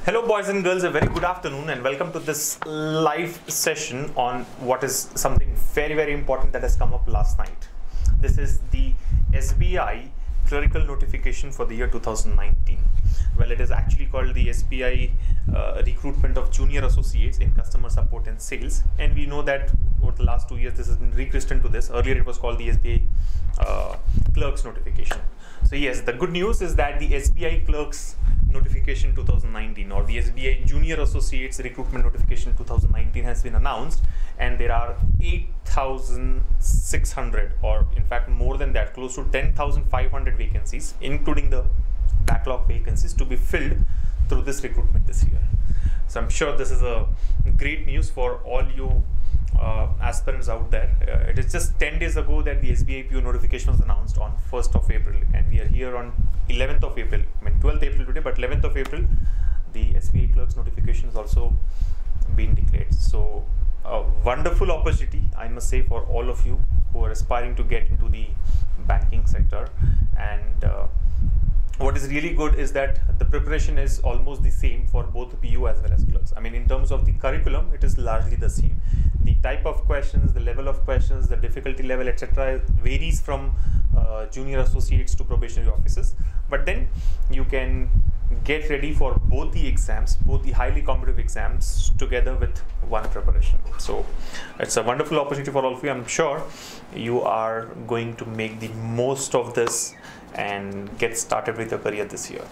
Hello boys and girls, a very good afternoon and welcome to this live session on what is something very important that has come up last night. This is the SBI clerical notification for the year 2019. Well, it is actually called the SBI Recruitment of Junior Associates in Customer Support and Sales, and we know that over the last 2 years this has been rechristened to this. Earlier it was called the SBI Clerk's notification. So yes, the good news is that the SBI Clerk's notification 2019 or the SBI Junior Associates Recruitment Notification 2019 has been announced, and there are 8,600 or in fact more than that, close to 10,500 vacancies, including the backlog vacancies, to be filled through this recruitment this year. So I'm sure this is a great news for all you aspirants out there. It is just 10 days ago that the SBI PO notification was announced on 1st of April, and we are here on 11th of April. I mean 12th April today, but 11th of April the SBI Clerk's notification has also been declared. So a wonderful opportunity, I must say, for all of you who are aspiring to get into the banking sector. And what is really good is that the preparation is almost the same for both PU as well as clerks. I mean, in terms of the curriculum, it is largely the same. The type of questions, the level of questions, the difficulty level, etc. varies from junior associates to probationary officers. But then you can get ready for both the exams, both the highly competitive exams, together with one preparation. So it's a wonderful opportunity for all of you. I'm sure you are going to make the most of this and get started with your career this year.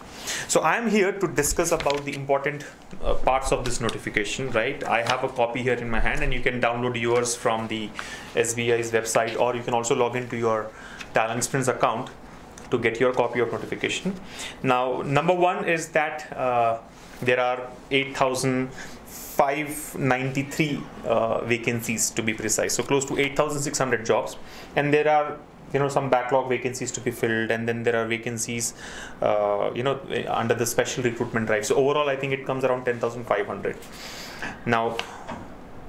So I am here to discuss about the important parts of this notification, right? I have a copy here in my hand, and you can download yours from the SBI's website, or you can also log into your TalentSprint account to get your copy of notification. Now, number one is that there are 8,593 vacancies to be precise, so close to 8,600 jobs, and there are some backlog vacancies to be filled, and then there are vacancies under the special recruitment drive. So overall I think it comes around 10,500. Now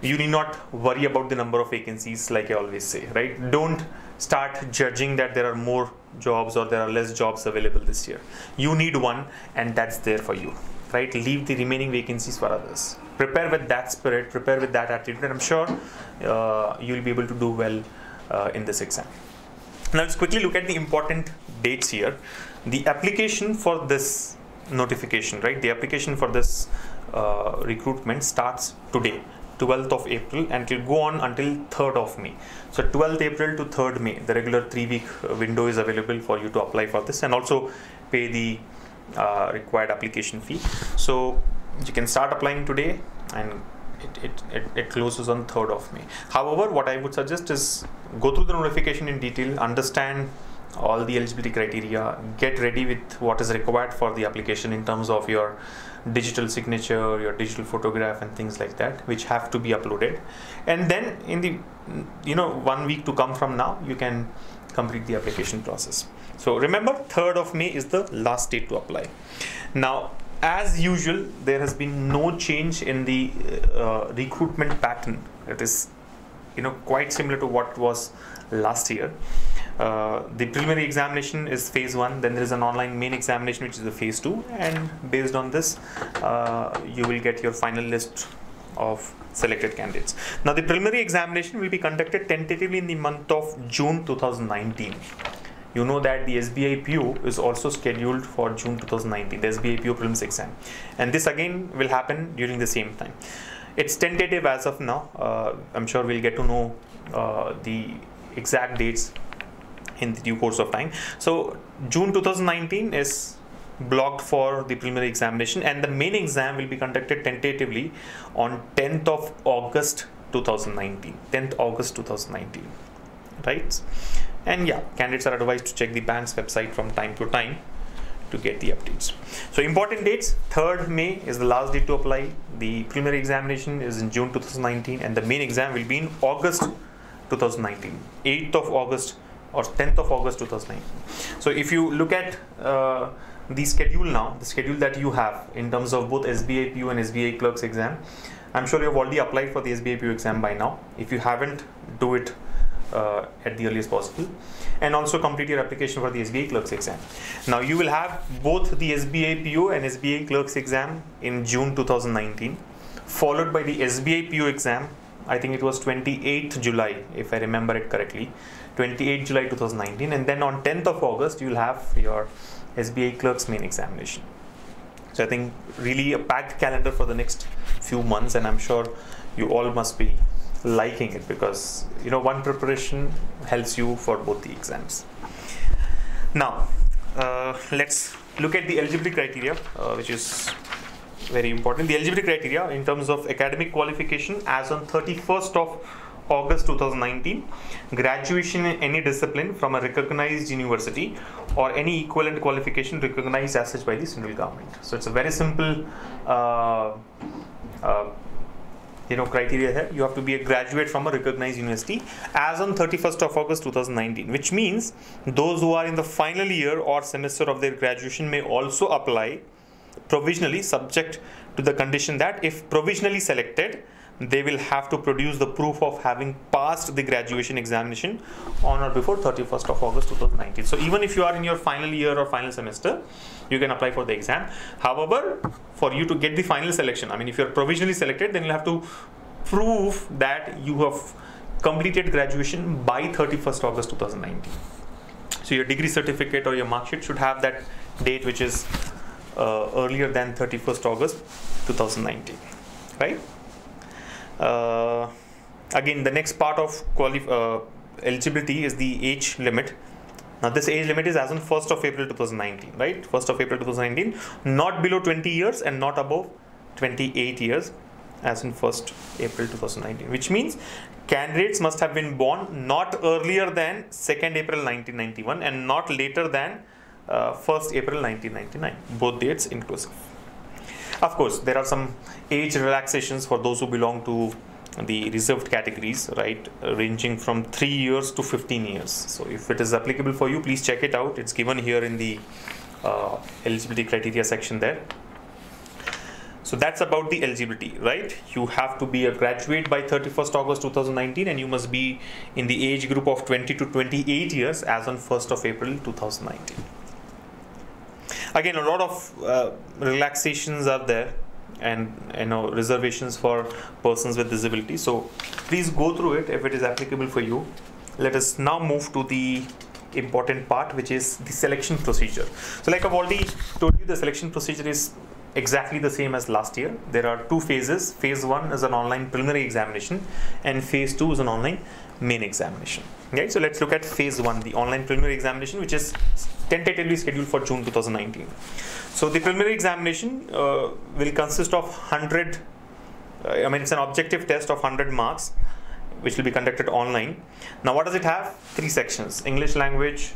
you need not worry about the number of vacancies, like I always say, right? Don't start judging that there are more jobs or there are less jobs available this year. You need one, and that's there for you, right? Leave the remaining vacancies for others. Prepare with that spirit, prepare with that attitude, and I'm sure you'll be able to do well in this exam. Now let's quickly look at the important dates here. The application for this notification, right? The application for this recruitment starts today, 12th of April, and it will go on until 3rd of May. So 12th April to 3rd May, the regular 3-week window is available for you to apply for this and also pay the required application fee. So you can start applying today, and it closes on 3rd of May. However, what I would suggest is go through the notification in detail, understand all the eligibility criteria, get ready with what is required for the application in terms of your digital signature, your digital photograph and things like that, which have to be uploaded. And then in the 1 week to come from now, you can complete the application process. So remember, 3rd of May is the last date to apply. Now, as usual, there has been no change in the recruitment pattern. It is quite similar to what was last year. The preliminary examination is phase 1, then there is an online main examination which is the phase 2, and based on this you will get your final list of selected candidates. Now the preliminary examination will be conducted tentatively in the month of June 2019. You know that the SBI PO is also scheduled for June 2019, the SBI PO prelims exam, and this again will happen during the same time. It's tentative as of now. I'm sure we'll get to know the exact dates in the due course of time. So June 2019 is blocked for the preliminary examination, and the main exam will be conducted tentatively on 10th of August 2019. 10th August 2019, right? And yeah, candidates are advised to check the bank's website from time to time to get the updates. So important dates: 3rd May is the last date to apply. The preliminary examination is in June 2019, and the main exam will be in August 2019, 8th of August or 10th of August 2019. So if you look at the schedule now, the schedule that you have in terms of both SBI PO and SBI Clerk's exam, I'm sure you have already applied for the SBI PO exam by now. If you haven't, do it at the earliest possible, and also complete your application for the SBI Clerks exam. Now you will have both the SBI PO and SBI Clerks exam in June 2019, followed by the SBI PO exam. I think it was 28th July, if I remember it correctly, 28th July 2019, and then on 10th of August you will have your SBI Clerks main examination. So I think really a packed calendar for the next few months, and I'm sure you all must be liking it, because one preparation helps you for both the exams. Now let's look at the eligibility criteria, which is very important. The eligibility criteria in terms of academic qualification as on 31st of August 2019, graduation in any discipline from a recognized university or any equivalent qualification recognized as such by the central government. So it's a very simple criteria here. You have to be a graduate from a recognized university as on 31st of August 2019, which means those who are in the final year or semester of their graduation may also apply provisionally, subject to the condition that if provisionally selected, they will have to produce the proof of having passed the graduation examination on or before 31st of August 2019. So even if you are in your final year or final semester, you can apply for the exam. However, for you to get the final selection, I mean, if you're provisionally selected, then you'll have to prove that you have completed graduation by 31st August 2019. So your degree certificate or your mark sheet should have that date, which is earlier than 31st August 2019, right? Again, the next part of eligibility is the age limit. Now this age limit is as on 1st of April 2019, right? 1st of April 2019, not below 20 years and not above 28 years as in 1st April 2019, which means candidates must have been born not earlier than 2nd April 1991 and not later than 1st April 1999, both dates inclusive. Of course, there are some age relaxations for those who belong to the reserved categories, right, ranging from 3 years to 15 years. So if it is applicable for you, please check it out. It's given here in the eligibility criteria section there. So that's about the eligibility, right? You have to be a graduate by 31st August 2019 and you must be in the age group of 20 to 28 years as on 1st of April 2019. Again, a lot of relaxations are there and reservations for persons with disability. So please go through it if it is applicable for you. Let us now move to the important part, which is the selection procedure. So like I've already told you, the selection procedure is exactly the same as last year. There are two phases. Phase 1 is an online preliminary examination and phase 2 is an online main examination. Okay, so let's look at phase 1, the online preliminary examination, which is tentatively scheduled for June 2019. So the preliminary examination will consist of 100, it's an objective test of 100 marks, which will be conducted online. Now what does it have? 3 sections: English language,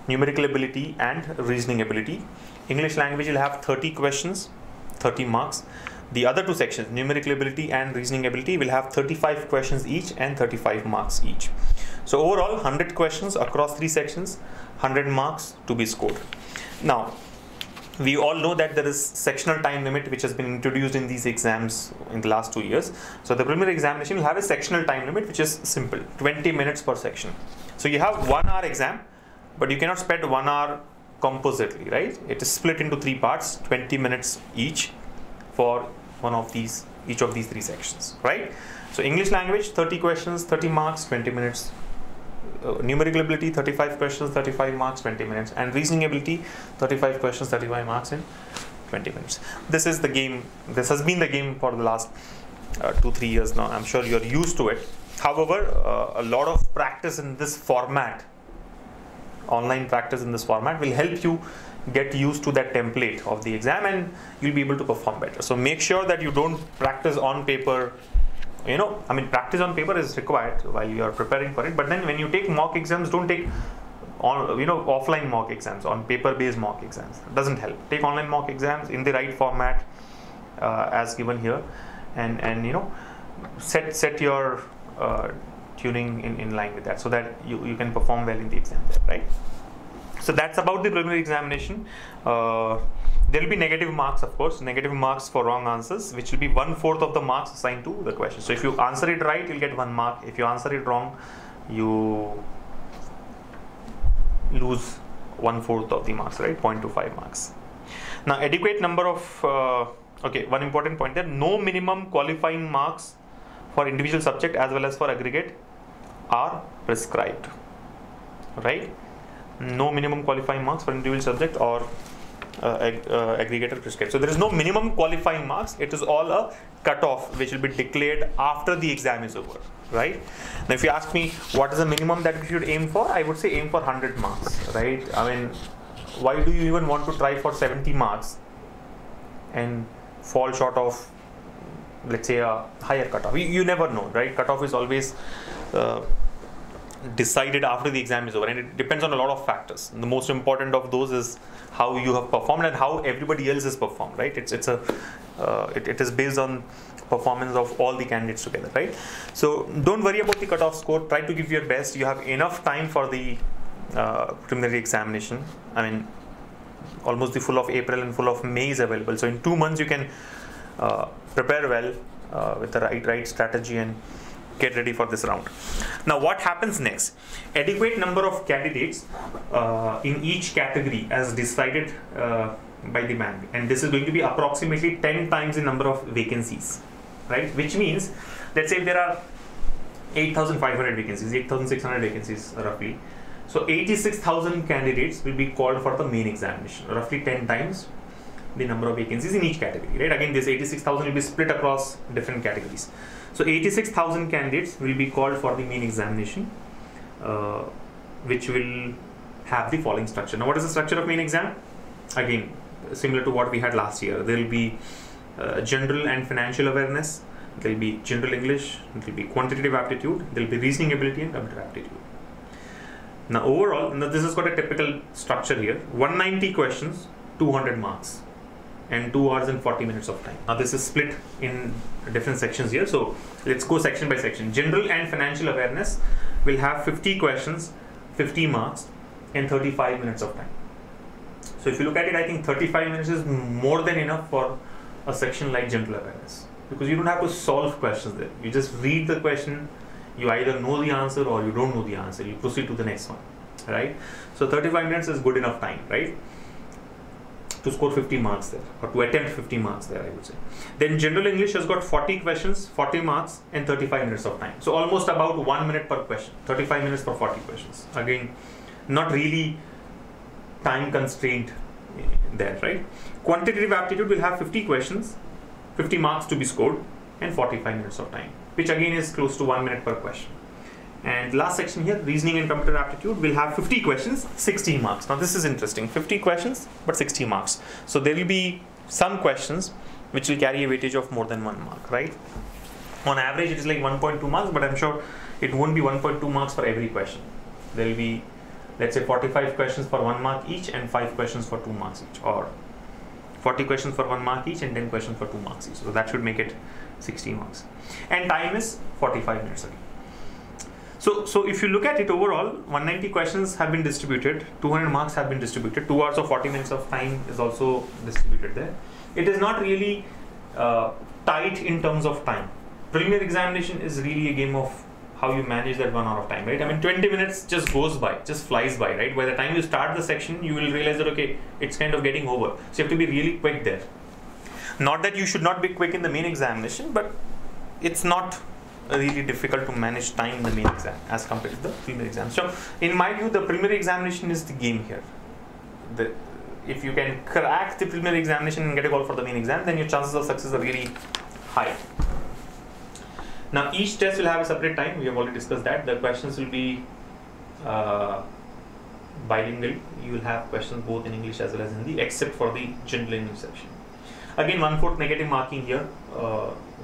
numerical ability and reasoning ability. English language will have 30 questions, 30 marks. The other 2 sections, numerical ability and reasoning ability, will have 35 questions each and 35 marks each. So overall 100 questions across 3 sections, 100 marks to be scored. Now we all know that there is sectional time limit which has been introduced in these exams in the last 2 years. So the preliminary examination will have a sectional time limit which is simple, 20 minutes per section. So you have 1 hour exam, but you cannot spend 1 hour compositely, right? It is split into 3 parts, 20 minutes each for each of these 3 sections, right? So English language, 30 questions, 30 marks, 20 minutes. Numerical ability, 35 questions, 35 marks, 20 minutes. And reasoning ability, 35 questions, 35 marks in 20 minutes. This is the game. This has been the game for the last 2-3 years now. I'm sure you're used to it. However, a lot of practice in this format, online practice in this format, will help you get used to that template of the exam and you'll be able to perform better. So make sure that you don't practice on paper. Practice on paper is required while you are preparing for it, but then when you take mock exams, don't take offline mock exams, on paper based mock exams. It doesn't help. Take online mock exams in the right format as given here, and set your tuning in line with that, so that you can perform well in the exam there, right? So that's about the preliminary examination. There will be negative marks, of course, negative marks for wrong answers, which will be 1/4 of the marks assigned to the question. So if you answer it right, you'll get 1 mark. If you answer it wrong, you lose 1/4 of the marks, right? 0.25 marks. Now, adequate number of, okay, one important point there, no minimum qualifying marks for individual subject as well as for aggregate are prescribed, right? No minimum qualifying marks for individual subject or aggregator prescribed. So there is no minimum qualifying marks. It is all a cutoff which will be declared after the exam is over, right? Now, if you ask me what is the minimum that we should aim for, I would say aim for 100 marks, right? I mean, why do you even want to try for 70 marks and fall short of, let's say, a higher cutoff? You never know, right? Cutoff is always decided after the exam is over, and it depends on a lot of factors. The most important of those is how you have performed and how everybody else has performed, right? It is based on performance of all the candidates together, right? So don't worry about the cutoff score. Try to give your best. You have enough time for the preliminary examination. I mean, almost the full of April and full of May is available. So in 2 months you can prepare well with the right strategy and get ready for this round. Now, what happens next? Adequate number of candidates in each category as decided by the bank, and this is going to be approximately 10 times the number of vacancies, right? Which means, let's say if there are 8,500 vacancies, 8,600 vacancies roughly. So 86,000 candidates will be called for the main examination, roughly 10 times the number of vacancies in each category, right? Again, this 86,000 will be split across different categories. So 86,000 candidates will be called for the main examination, which will have the following structure. Now, what is the structure of main exam? Again, similar to what we had last year. There will be general and financial awareness, there will be general English, there will be quantitative aptitude, there will be reasoning ability and computer aptitude. Now, overall, this has got a typical structure here. 190 questions, 200 marks, and 2 hours and 40 minutes of time. Now, this is split in different sections here. So let's go section by section. General and financial awareness will have 50 questions, 50 marks, and 35 minutes of time. So if you look at it, I think 35 minutes is more than enough for a section like general awareness, because you don't have to solve questions there. You just read the question. You either know the answer or you don't know the answer. You proceed to the next one, right? So 35 minutes is good enough time, right, to score 50 marks there, or to attempt 50 marks there, I would say. Then general English has got 40 questions, 40 marks, and 35 minutes of time. So almost about 1 minute per question, 35 minutes for 40 questions. Again, not really time constraint there, right? Quantitative aptitude will have 50 questions, 50 marks to be scored, and 45 minutes of time, which again is close to 1 minute per question. And last section here, reasoning and computer aptitude, will have 50 questions, 16 marks. Now this is interesting, 50 questions but 60 marks. So there will be some questions which will carry a weightage of more than 1 mark, right? On average it is like 1.2 marks, but I'm sure it won't be 1.2 marks for every question. There will be, let's say, 45 questions for 1 mark each and 5 questions for 2 marks each, or 40 questions for 1 mark each and 10 questions for 2 marks each. So that should make it 60 marks. And time is 45 minutes again. So if you look at it overall, 190 questions have been distributed, 200 marks have been distributed, 2 hours of 40 minutes of time is also distributed there. It is not really tight in terms of time. Preliminary examination is really a game of how you manage that 1 hour of time, right? I mean, 20 minutes just goes by, just flies by, right? By the time you start the section, you will realize that, okay, it's kind of getting over. So you have to be really quick there. Not that you should not be quick in the main examination, but it's not really difficult to manage time in the main exam as compared to the preliminary exam. So in my view, the preliminary examination is the game here. If you can crack the preliminary examination and get a call for the main exam, then your chances of success are really high. Now each test will have a separate time. We have already discussed that. The questions will be bilingual. You will have questions both in English as well as Hindi, except for the general English section. Again, 1/4 negative marking here.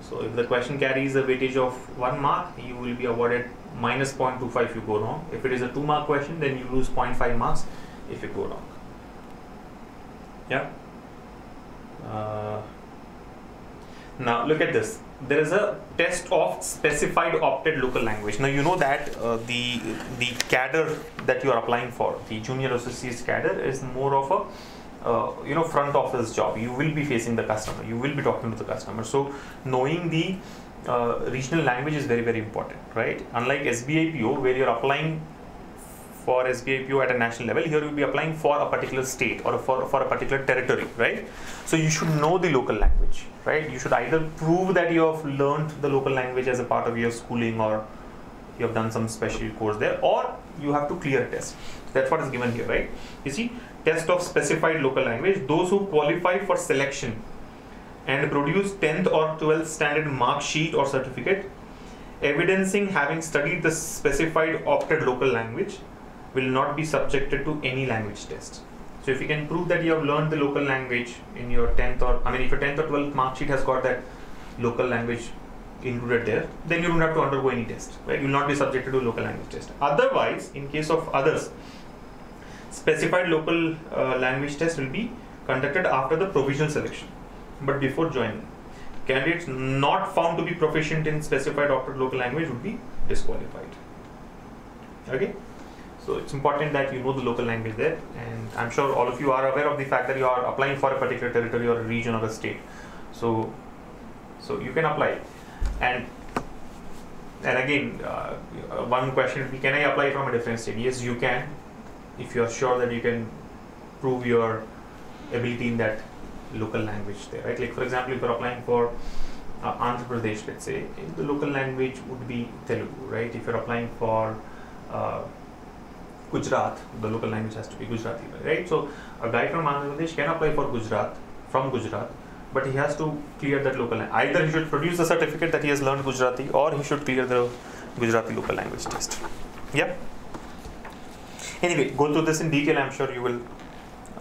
So if the question carries a weightage of 1 mark, you will be awarded minus 0.25 if you go wrong. If it is a 2 mark question, then you lose 0.5 marks if you go wrong. Yeah. Now look at this. There is a test of specified opted local language. Now you know that the cadre that you are applying for, the junior associates cadre, is more of a front office job. You will be facing the customer, you will be talking to the customer. So knowing the regional language is very, very important, right? Unlike SBI PO, where you're applying for SBI PO at a national level, here you'll be applying for a particular state or for a particular territory, right? So you should know the local language, right? You should either prove that you have learned the local language as a part of your schooling, or you have done some special course there, or you have to clear a test. That's what is given here, right? You see, test of specified local language. Those who qualify for selection and produce 10th or 12th standard mark sheet or certificate evidencing having studied the specified opted local language will not be subjected to any language test. So if you can prove that you have learned the local language in your 10th or, if your 10th or 12th mark sheet has got that local language included there, then you don't have to undergo any test, right? You will not be subjected to local language test. Otherwise, in case of others, specified local language test will be conducted after the provisional selection, but before joining. Candidates not found to be proficient in specified opted local language would be disqualified. Okay, so it's important that you know the local language there, and I'm sure all of you are aware of the fact that you are applying for a particular territory or a region or a state. So you can apply, and again, one question would be, can I apply from a different state? Yes, you can, if you are sure that you can prove your ability in that local language there, right? Like for example, if you're applying for Andhra Pradesh, let's say, the local language would be Telugu, right? If you're applying for Gujarat, the local language has to be Gujarati, right? So a guy from Andhra Pradesh can apply for Gujarat, but he has to clear that local language. Either he should produce the certificate that he has learned Gujarati, or he should clear the Gujarati local language test. Yeah. Anyway, go through this in detail. I'm sure you will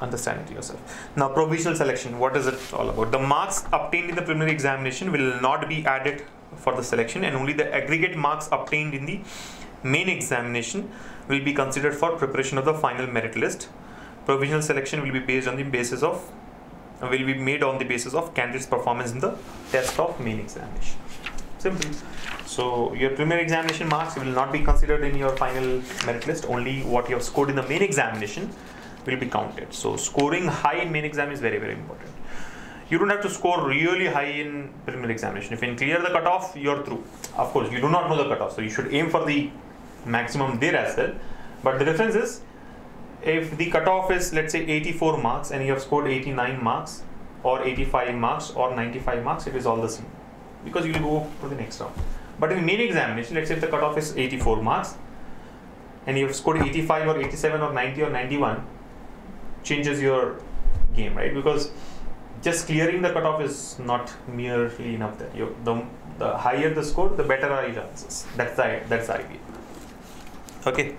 understand it yourself. Now, provisional selection, what is it all about? The marks obtained in the preliminary examination will not be added for the selection, and only the aggregate marks obtained in the main examination will be considered for preparation of the final merit list. Provisional selection will be made on the basis of candidates' performance in the test of main examination. Simple. So your preliminary examination marks will not be considered in your final merit list. Only what you have scored in the main examination will be counted. So scoring high in main exam is very, very important. You don't have to score really high in preliminary examination. If you can clear the cutoff, you're through. Of course, you do not know the cutoff, so you should aim for the maximum there as well. But the difference is, if the cutoff is, let's say, 84 marks and you have scored 89 marks or 85 marks or 95 marks, it is all the same, because you will go to the next round. But in main examination, let's say if the cutoff is 84 marks and you have scored 85 or 87 or 90 or 91, changes your game, right? Because just clearing the cutoff is not merely enough. That the higher the score, the better are your chances. That's the idea. Okay.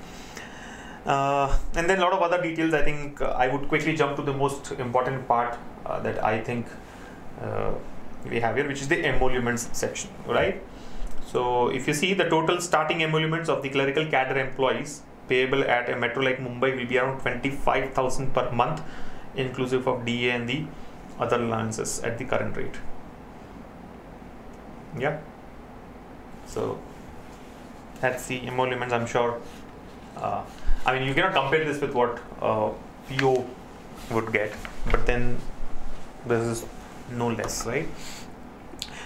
And then a lot of other details. I think I would quickly jump to the most important part that I think we have here, which is the emoluments section, right? So if you see, the total starting emoluments of the clerical cadre employees payable at a metro like Mumbai will be around 25,000 per month, inclusive of DA and the other allowances at the current rate. Yeah. So that's the emoluments. I'm sure. You cannot compare this with what PO would get, but then this is no less, right?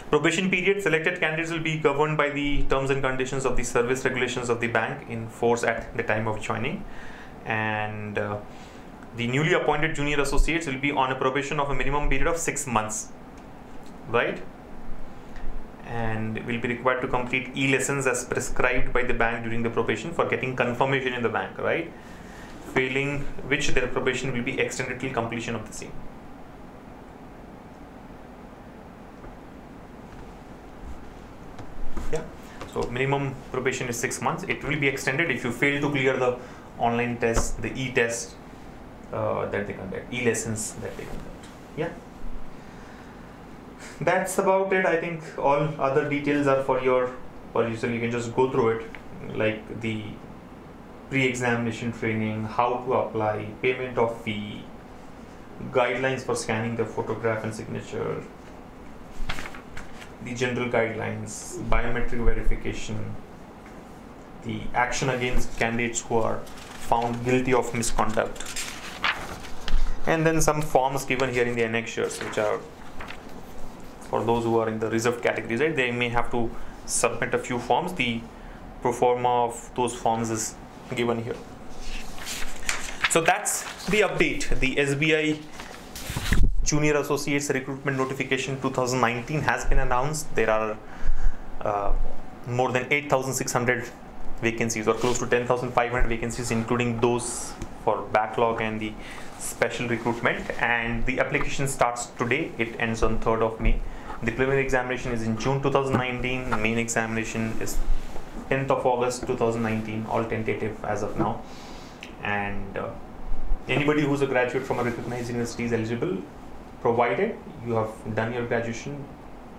Probation period, selected candidates will be governed by the terms and conditions of the service regulations of the bank in force at the time of joining, and the newly appointed junior associates will be on a probation of a minimum period of 6 months, right? And will be required to complete e-lessons as prescribed by the bank during the probation for getting confirmation in the bank, right? Failing which their probation will be extended till completion of the same. Yeah. So minimum probation is 6 months. It will be extended if you fail to clear the online test, the e-test that they conduct, e-lessons that they conduct. Yeah. That's about it. I think all other details are for your perusal. You can just go through it, like the pre-examination training, how to apply, payment of fee, guidelines for scanning the photograph and signature, the general guidelines, biometric verification, the action against candidates who are found guilty of misconduct, and then some forms given here in the annexures, which are for those who are in the reserved categories, right, they may have to submit a few forms. The pro forma of those forms is given here. So that's the update. The SBI Junior Associates Recruitment Notification 2019 has been announced. There are more than 8,600 vacancies, or close to 10,500 vacancies, including those for backlog and the special recruitment. And the application starts today. It ends on 3rd of May. The preliminary examination is in June 2019. The main examination is 10th of August 2019. All tentative as of now. And anybody who's a graduate from a recognized university is eligible, provided you have done your graduation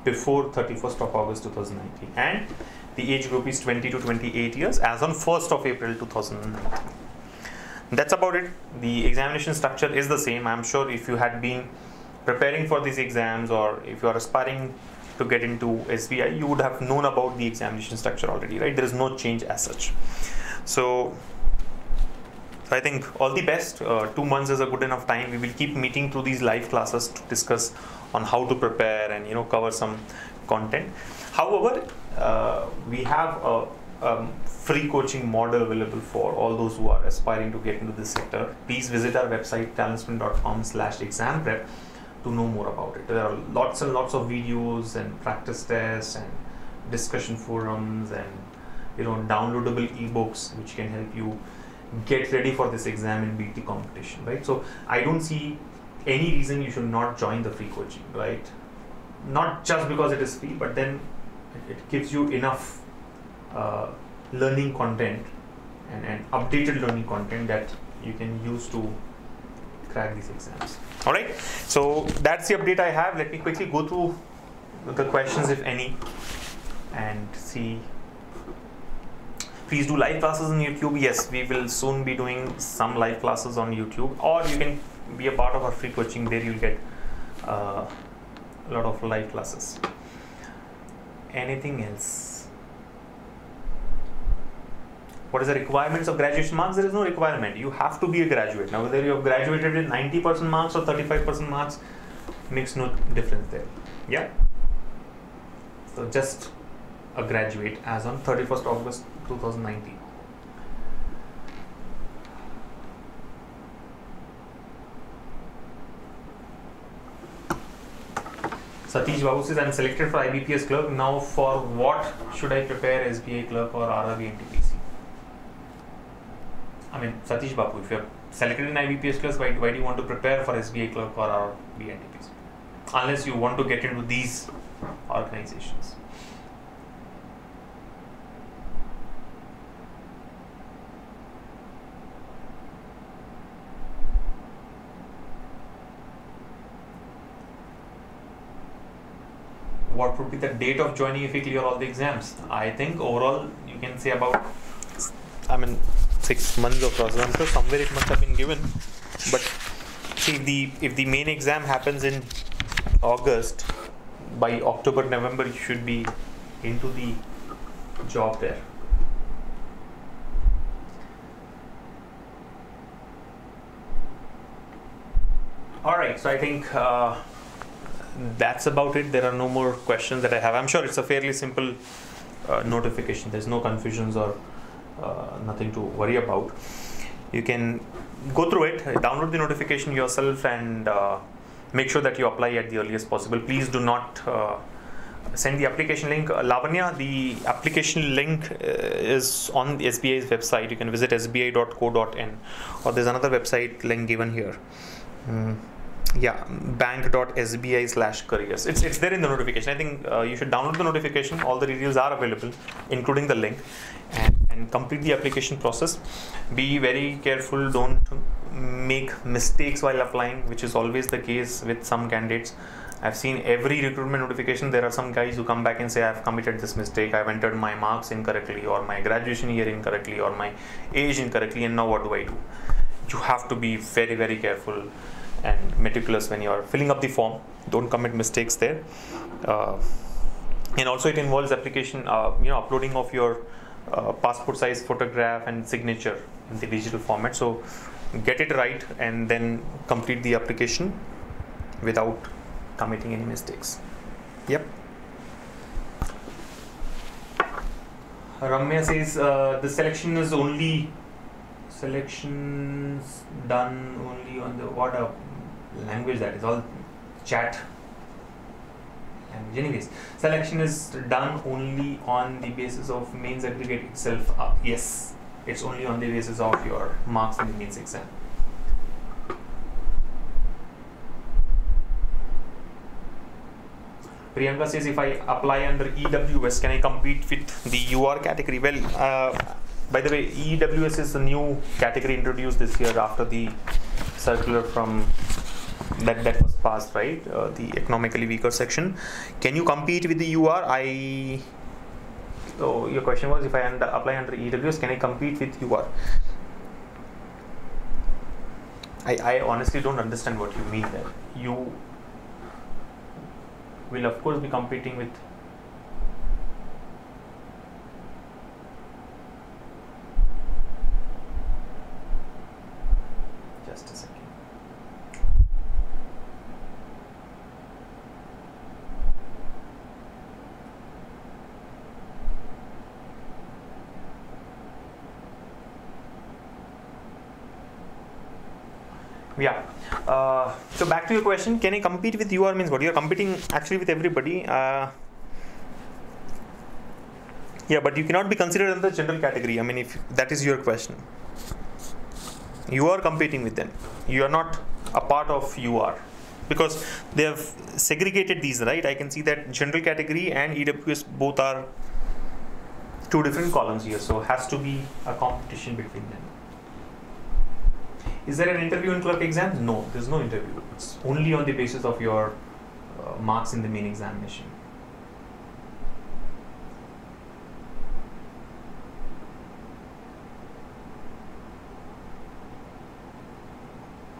before 31st of August 2019, and the age group is 20 to 28 years as on 1st of April 2019. That's about it. The examination structure is the same. I'm sure if you had been preparing for these exams, or if you are aspiring to get into SBI, you would have known about the examination structure already, right? There is no change as such. So I think all the best. 2 months is a good enough time. We will keep meeting through these live classes to discuss on how to prepare and cover some content. However, we have a free coaching model available for all those who are aspiring to get into this sector. Please visit our website talentsprint.com/exam-prep to know more about it. There are lots and lots of videos and practice tests and discussion forums and downloadable ebooks which can help you get ready for this exam and beat the competition, right? So I don't see any reason you should not join the free coaching, right? Not just because it is free, but then it gives you enough learning content and updated learning content that you can use to crack these exams. All right, so that's the update I have. Let me quickly go through the questions, if any, and see. Please do live classes on YouTube. Yes, we will soon be doing some live classes on YouTube, or you can be a part of our free coaching. There you'll get a lot of live classes. Anything else? What is the requirements of graduation marks? There is no requirement. You have to be a graduate. Now, whether you have graduated with 90% marks or 35% marks makes no difference there. Yeah. So just a graduate as on 31st August 2019. Satish Babu says, I'm selected for IBPS clerk. Now for what should I prepare, SBI clerk or RRB NTPC? I mean, Satish Babu, if you're selected in IBPS clerk, why do you want to prepare for SBI clerk or RRB NTPC? Unless you want to get into these organizations. What would be the date of joining if you clear all the exams? I think overall you can say about 6 months of process. I'm sure somewhere it must have been given. But see, if the main exam happens in August, by October, November you should be into the job there. Alright, so I think that's about it. There are no more questions that I have. I'm sure it's a fairly simple notification. There's no confusions or nothing to worry about. You can go through it, download the notification yourself, and make sure that you apply at the earliest possible. Please do not send the application link. Lavanya, the application link is on the SBI's website. You can visit sbi.co.in, or there's another website link given here. Yeah, bank.sbi/careers. It's there in the notification. I think you should download the notification. All the details are available, including the link, and complete the application process. Be very careful. Don't make mistakes while applying, which is always the case with some candidates. I've seen every recruitment notification. There are some guys who come back and say, I've committed this mistake. I've entered my marks incorrectly, or my graduation year incorrectly, or my age incorrectly, and now what do I do? You have to be very, very careful and meticulous when you are filling up the form. Don't commit mistakes there. And also it involves application, uploading of your passport size photograph and signature in the digital format. So get it right and then complete the application without committing any mistakes. Yep. Ramya says the selections done only on the what a language that is, all chat language. Anyways, selection is done only on the basis of mains aggregate itself. Yes, it's only on the basis of your marks in the mains exam. Priyanka says, if I apply under EWS, can I compete with the UR category? Well, by the way, EWS is a new category introduced this year after the circular from that was passed, right? The economically weaker section. Can you compete with the UR? So your question was, if I apply under EWS, can I compete with UR? I honestly don't understand what you mean there. You will of course be competing with just a second. Yeah. So back to your question, can I compete with UR means what? You're competing actually with everybody. Yeah, but you cannot be considered in the general category. I mean, if that is your question, you are competing with them. You are not a part of UR because they have segregated these, right? I can see that general category and EWS both are two different columns here. So has to be a competition between them. Is there an interview in clerk exam? No, there's no interview. It's only on the basis of your marks in the main examination.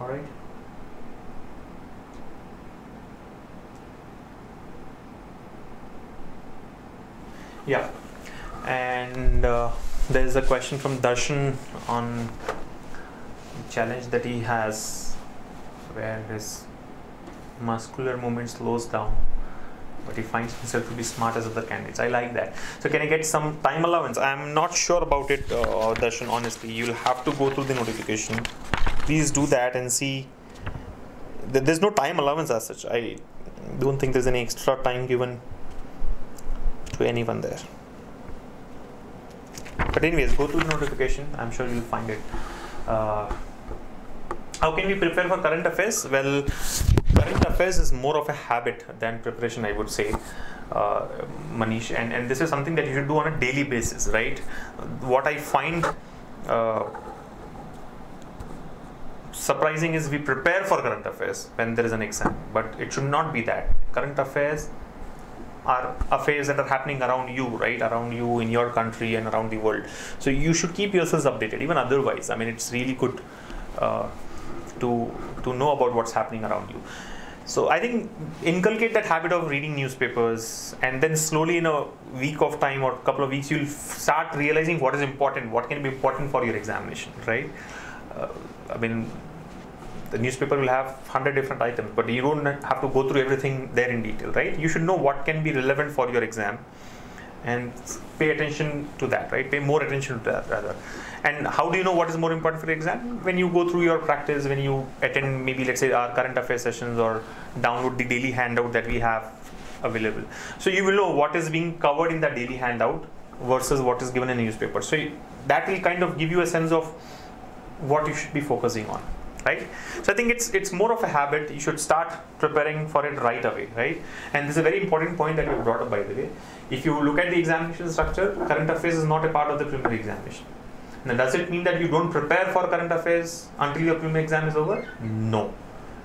All right. Yeah, and there's a question from Darshan on challenge that he has where his muscular movement slows down but he finds himself to be smart as other candidates. I like that. So can I get some time allowance? I'm not sure about it, Darshan, honestly. You'll have to go through the notification. Please do that and see. There's no time allowance as such. I don't think there's any extra time given to anyone there. But anyways, go through the notification. I'm sure you'll find it. How can we prepare for current affairs? Well, current affairs is more of a habit than preparation, I would say, Manish. And this is something that you should do on a daily basis, right? What I find surprising is we prepare for current affairs when there is an exam, but it should not be that. Current affairs are affairs that are happening around you, right? Around you, in your country and around the world. So you should keep yourselves updated, even otherwise. I mean, it's really good to know about what's happening around you. So I think inculcate that habit of reading newspapers, and then slowly in a week of time or a couple of weeks, you'll start realizing what is important, what can be important for your examination, right? I mean, the newspaper will have 100 different items, but you don't have to go through everything there in detail, right? You should know what can be relevant for your exam and pay attention to that, right? Pay more attention to that rather. And how do you know what is more important for the exam? When you go through your practice, when you attend maybe, let's say, our current affairs sessions or download the daily handout that we have available. So you will know what is being covered in that daily handout versus what is given in a newspaper. So that will kind of give you a sense of what you should be focusing on, right? So I think it's more of a habit. You should start preparing for it right away, right? And this is a very important point that you brought up, by the way. If you look at the examination structure, current affairs is not a part of the preliminary examination. Now, does it mean that you don't prepare for current affairs until your preliminary exam is over? No.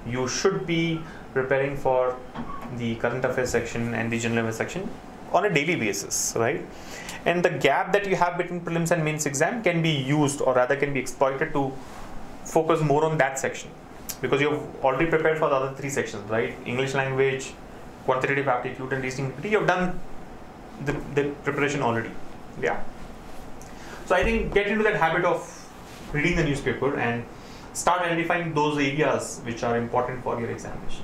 You should be preparing for the current affairs section and the general affairs section on a daily basis, right? And the gap that you have between prelims and mains exam can be used, or rather can be exploited to focus more on that section, because you've already prepared for the other three sections, right? English language, quantitative aptitude, and reasoning ability. You've done the preparation already. Yeah. So I think get into that habit of reading the newspaper and start identifying those areas which are important for your examination.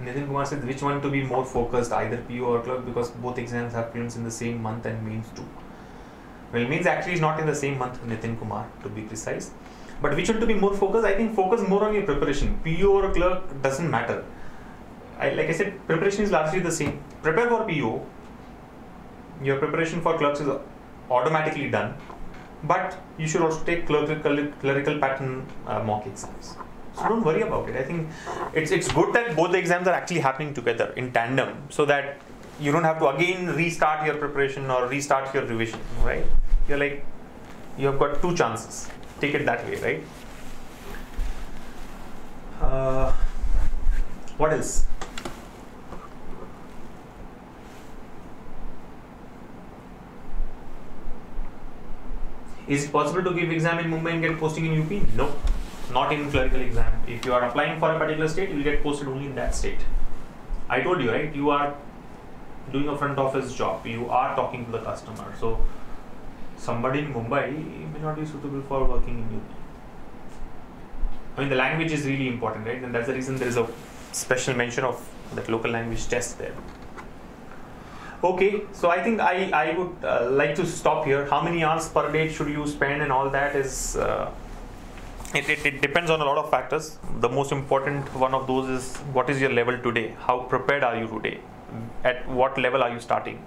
Nitin Kumar says, which one to be more focused, either PO or clerk, because both exams have prelims in the same month and mains too. Well, mains actually is not in the same month, Nitin Kumar, to be precise. But which one to be more focused? I think focus more on your preparation. PO or clerk doesn't matter. Like I said, preparation is largely the same. Prepare for PO. Your preparation for clerks is automatically done. But you should also take clerical pattern mock exams. So don't worry about it. I think it's good that both the exams are actually happening together in tandem, so that you don't have to again restart your preparation or restart your revision, right? You're like, you have got two chances. Take it that way, right? What else? Is it possible to give exam in Mumbai and get posting in UP? No. Not in clerical exam. If you are applying for a particular state, you will get posted only in that state. I told you, right? You are doing a front office job. You are talking to the customer. So somebody in Mumbai may not be suitable for working in UP. I mean, the language is really important, right? And that's the reason there is a special mention of that local language test there. Okay, so I think I would like to stop here. How many hours per day should you spend and all that is... It depends on a lot of factors. The most important one of those is, what is your level today? How prepared are you today? At what level are you starting?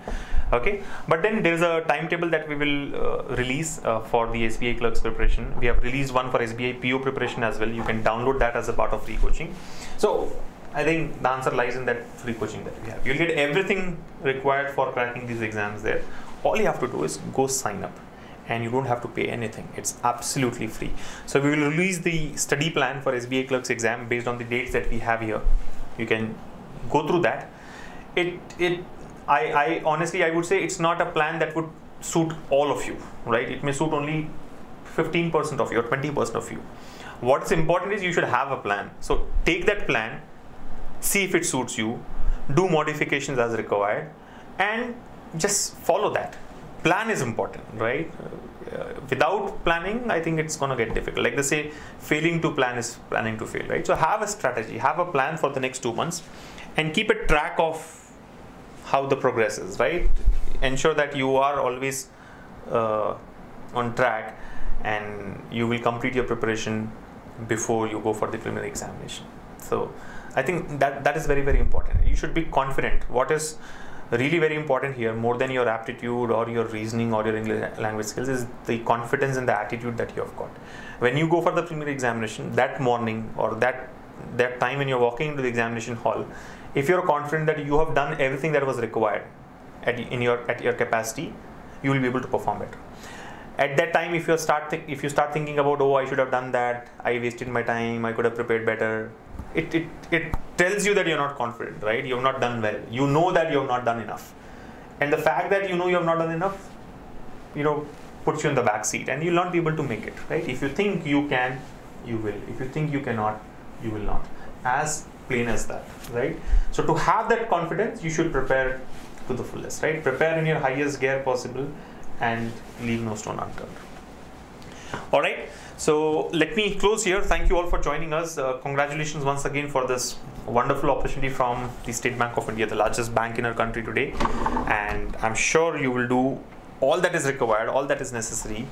Okay, but then there is a timetable that we will release for the SBI Clerks preparation. We have released one for SBI PO preparation as well. You can download that as a part of free coaching. So I think the answer lies in that free coaching that we have. You'll get everything required for cracking these exams there. All you have to do is go sign up. And you don't have to pay anything. It's absolutely free. So we will release the study plan for SBI Clerks exam based on the dates that we have here. You can go through that. I honestly, I would say it's not a plan that would suit all of you, right? It may suit only 15% of you or 20% of you. What's important is you should have a plan. So take that plan, see if it suits you, do modifications as required, and just follow that. Plan is important, right? Without planning, I think it's going to get difficult. Like they say, failing to plan is planning to fail, right? So have a strategy, have a plan for the next 2 months, and keep a track of how the progress is, right? Ensure that you are always on track, and you will complete your preparation before you go for the preliminary examination. So I think that is very, very important. You should be confident. What is really very important here, more than your aptitude or your reasoning or your English language skills, is the confidence and the attitude that you have got. When you go for the preliminary examination, that morning or that time when you're walking into the examination hall, if you're confident that you have done everything that was required at your capacity, you will be able to perform better. At that time, if you start thinking about, oh, I should have done that, I wasted my time, I could have prepared better, it tells you that you're not confident, right? You have not done well. You know that you have not done enough. And the fact that you know you have not done enough, puts you in the back seat, and you'll not be able to make it, right? If you think you can, you will. If you think you cannot, you will not. As plain as that, right? So to have that confidence, you should prepare to the fullest, right? Prepare in your highest gear possible and leave no stone unturned. All right. So let me close here. Thank you all for joining us. Congratulations once again for this wonderful opportunity from the State Bank of India, the largest bank in our country today. And I'm sure you will do all that is required, all that is necessary,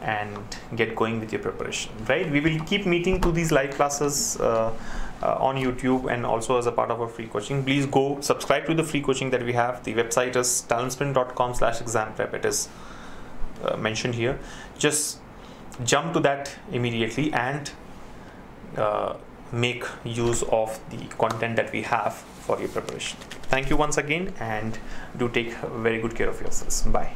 and get going with your preparation, right? We will keep meeting to these live classes on YouTube and also as a part of our free coaching. Please go subscribe to the free coaching that we have. The website is talentsprint.com/exam prep. It is mentioned here. Just jump to that immediately and make use of the content that we have for your preparation. Thank you once again, and do take very good care of yourselves. Bye.